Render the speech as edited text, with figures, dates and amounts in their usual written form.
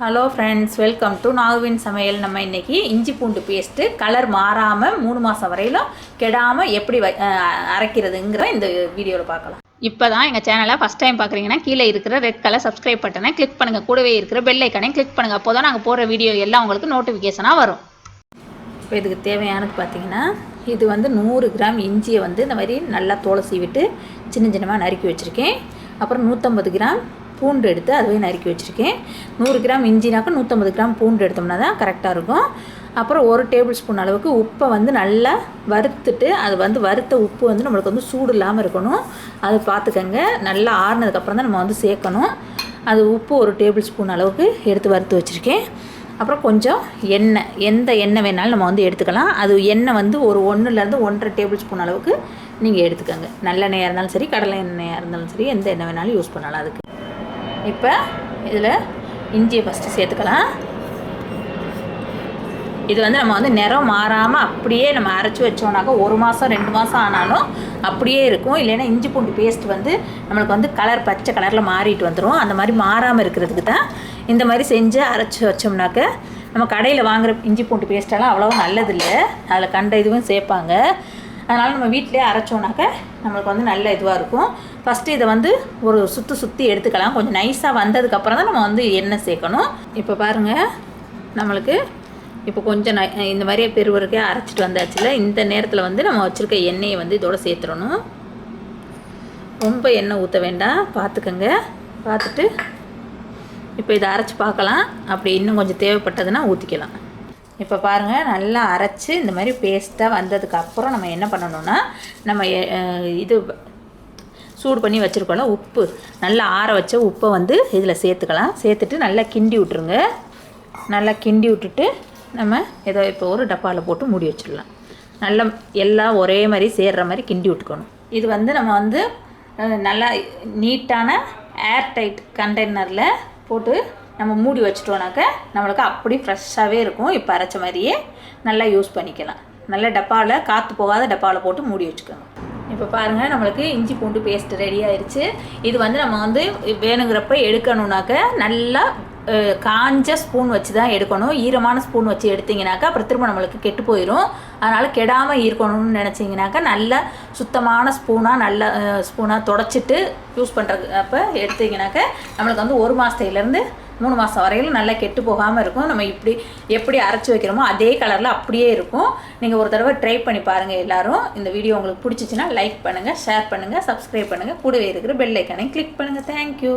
Hello friends, welcome to நாகுவின் சமையல். நம்ம இன்றைக்கி இஞ்சி பூண்டு பேஸ்ட்டு கலர் மாறாமல் 3 மாதம் வரையிலும் கெடாமல் எப்படி அரைக்கிறதுங்கிற இந்த வீடியோவில் பார்க்கலாம். இப்போ தான் எங்கள் சேனலை ஃபஸ்ட் டைம் பார்க்குறீங்கன்னா கீழே இருக்கிற ரெட் கலர் சப்ஸ்கிரைப் பட்டனை கிளிக் பண்ணுங்கள். கூடவே இருக்கிற பெல் ஐக்கானையும் கிளிக் பண்ணுங்கள். அப்போ தான் நாங்கள் போடுற வீடியோ எல்லாம் உங்களுக்கு நோட்டிஃபிகேஷனாக வரும். இப்போ இதுக்கு தேவையானது பார்த்திங்கன்னா, இது 100 கிராம் இஞ்சியை இந்த மாதிரி நல்லா தோலை சீவிட்டு சின்ன சின்னமாக நறுக்கி வச்சுருக்கேன். அப்புறம் 150 கிராம் பூண்டு எடுத்து அதுவே நறுக்கி வச்சுருக்கேன். 100 கிராம் இஞ்சினாக்கா 150 கிராம் பூண்டு எடுத்தோம்னா தான் கரெக்டாக இருக்கும். அப்புறம் 1 டேபிள் ஸ்பூன் அளவுக்கு உப்பை நல்லா வறுத்துட்டு, அது வறுத்த உப்பு நம்மளுக்கு சூடு இல்லாமல் இருக்கணும். அது பார்த்துக்கங்க. நல்லா ஆறுனதுக்கப்புறம் தான் நம்ம சேர்க்கணும். அது உப்பு 1 டேபிள் ஸ்பூன் அளவுக்கு எடுத்து வறுத்து வச்சுருக்கேன். அப்புறம் கொஞ்சம் எண்ணெய், எந்த எண்ணெய் வேணாலும் நம்ம எடுத்துக்கலாம். அது எண்ணெய் ஒரு 1லேருந்து 1.5 டேபிள் ஸ்பூன் அளவுக்கு நீங்கள் எடுத்துக்கோங்க. நல்லெண்ணெயாக இருந்தாலும் சரி, கடலை எண்ணெயாக இருந்தாலும் சரி, எந்த எண்ணெய் வேணாலும் யூஸ் பண்ணலாம். அதுக்கு இப்போ இதில் இஞ்சியை ஃபஸ்ட்டு சேர்த்துக்கலாம். இது நம்ம நிறம் மாறாமல் அப்படியே நம்ம அரைச்சி வச்சோம்னாக்கா 1 மாதம் 2 மாதம் ஆனாலும் அப்படியே இருக்கும். இல்லைன்னா இஞ்சி பூண்டு பேஸ்ட் நம்மளுக்கு கலர் பச்சை கலரில் மாறிட்டு வந்துடும். அந்த மாதிரி மாறாமல் இருக்கிறதுக்கு தான் இந்த மாதிரி செஞ்சு அரைச்சி வச்சோம்னாக்க, நம்ம கடையில் வாங்குகிற இஞ்சி பூண்டு பேஸ்ட்டெல்லாம் அவ்வளோ நல்லதில்லை. அதில் கண்ட இதுவும் சேர்ப்பாங்க. அதனால் நம்ம வீட்டிலே அரைச்சோன்னாக்க நம்மளுக்கு நல்ல இதுவாக இருக்கும். ஃபஸ்ட்டு இதை ஒரு சுற்றி எடுத்துக்கலாம். கொஞ்சம் நைஸாக வந்ததுக்கப்புறம் தான் நம்ம எண்ணெய் சேர்க்கணும். இப்போ பாருங்கள், நம்மளுக்கு இப்போ கொஞ்சம் இந்த மாதிரியே பெருவருக்கே அரைச்சிட்டு வந்தாச்சுல. இந்த நேரத்தில் நம்ம வச்சுருக்க எண்ணெயை இதோட சேர்த்துடணும். ரொம்ப எண்ணெய் ஊற்ற வேண்டாம், பார்த்துக்கங்க. பார்த்துட்டு இப்போ இதை அரைச்சி பார்க்கலாம். அப்படி இன்னும் கொஞ்சம் தேவைப்பட்டதுன்னா ஊற்றிக்கலாம். இப்போ பாருங்கள், நல்லா அரைச்சி இந்த மாதிரி பேஸ்ட்டாக வந்ததுக்கப்புறம் நம்ம என்ன பண்ணணும்னா, நம்ம இது சூடு பண்ணி வச்சுருக்கோம்ல உப்பு, நல்லா ஆற வச்ச உப்பை இதில் சேர்த்துக்கலாம். சேர்த்துட்டு நல்லா கிண்டி விட்ருங்க. நல்லா கிண்டி விட்டுட்டு நம்ம ஏதோ இப்போ ஒரு டப்பாவில் போட்டு மூடி வச்சிடலாம். நல்லா எல்லாம் ஒரே மாதிரி சேர்கிற மாதிரி கிண்டி விட்டுக்கணும். இது நம்ம நல்லா நீட்டான ஏர் டைட் கண்டெய்னரில் போட்டு நம்ம மூடி வச்சிட்டோம்னாக்க நம்மளுக்கு அப்படி ஃப்ரெஷ்ஷாகவே இருக்கும். இப்போ அரைச்ச மாதிரியே நல்லா யூஸ் பண்ணிக்கலாம். நல்ல டப்பாவில், காற்று போகாத டப்பாவில் போட்டு மூடி வச்சுக்கோங்க. இப்போ பாருங்கள், நம்மளுக்கு இஞ்சி பூண்டு பேஸ்ட் ரெடி ஆயிடுச்சு. இது நம்ம வேணுங்கிறப்ப எடுக்கணுன்னாக்க நல்லா காஞ்ச ஸ்பூன் வச்சு தான் எடுக்கணும். ஈரமான ஸ்பூன் வச்சு எடுத்திங்கனாக்கா அப்புறம் திரும்ப நம்மளுக்கு கெட்டு போயிடும். அதனால் கெடாமல் இருக்கணும்னு நினச்சிங்கனாக்கா நல்ல சுத்தமான ஸ்பூனாக, நல்ல ஸ்பூனாக தொடச்சிட்டு யூஸ் பண்ணுறப்ப எடுத்திங்கனாக்கா நம்மளுக்கு 1 மாதத்துலேருந்து 3 மாதம் வரையிலும் நல்லா கெட்டு போகாமல் இருக்கும். நம்ம எப்படி அரைச்சி வைக்கிறோமோ அதே கலரில் அப்படியே இருக்கும். நீங்கள் ஒரு தடவை ட்ரை பண்ணி பாருங்கள் எல்லோரும். இந்த வீடியோ உங்களுக்கு பிடிச்சிச்சின்னா லைக் பண்ணுங்கள், ஷேர் பண்ணுங்கள், சப்ஸ்கிரைப் பண்ணுங்கள். கூடவே இருக்கிற பெல் ஐக்கானையும் கிளிக் பண்ணுங்கள். தேங்க்யூ.